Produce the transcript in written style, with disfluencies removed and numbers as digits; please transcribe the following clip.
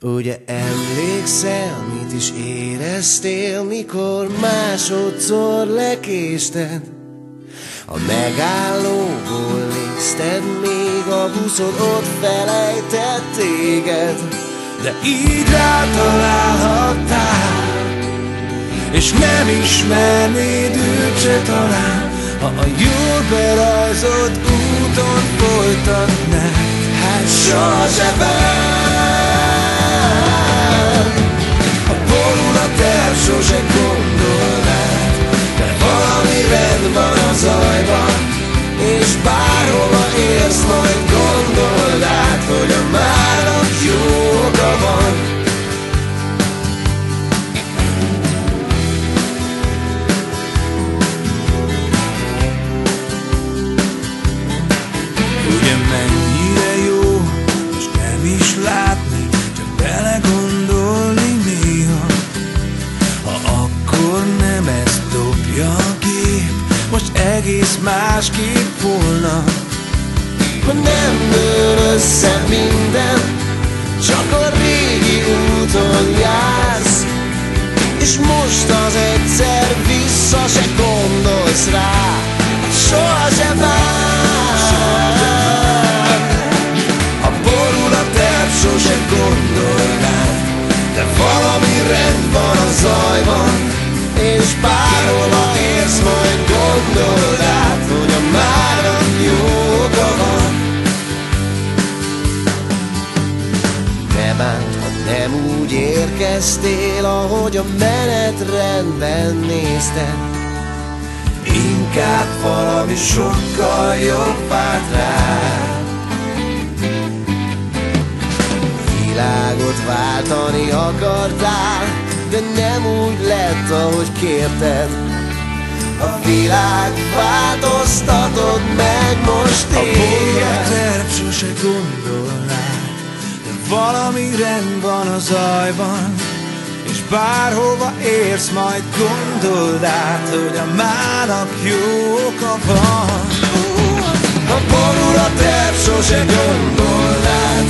Ugye emlékszel, mit is éreztél, mikor másodszor lekésted? A megállóból nézted, még a buszod ott felejtett téged. De így rátalálhattál, és nem ismernéd őt se talán, ha a jól berajzolt úton folytatnád. Hát sohasem a borúra terv sose gondolnád, de valami rend van a zajban, és bárhova érsz, majd gondold át, hogy a márnak jó oka van. Ugye mennyire jó, és nem is látni, csak belegondolni néha. Ha akkor nem ezt dobja a gép, most egész másképp volna. Ha nem dől össze minden, csak a régi úton jársz, és most az egyszer vissza se gondolsz rá, soha se vár. A borul a terv sose gondolnád, de valami rend van a zajban, és bárhova érsz, majd gondold át, hogy a márnak jó oka van. Ne bánt, ha nem úgy érkeztél, ahogy a menetrendben nézted. Inkább valami sokkal jobb várt rád. Világot váltani akartál, de nem úgy lett, ahogy kérted. A világ változtatod meg most téged. A borúra terv sose gondolnád, de valami rend van a zajban, és bárhova érsz, majd gondold át, hogy a mának jó oka van. A borúra terv sose gondolnád,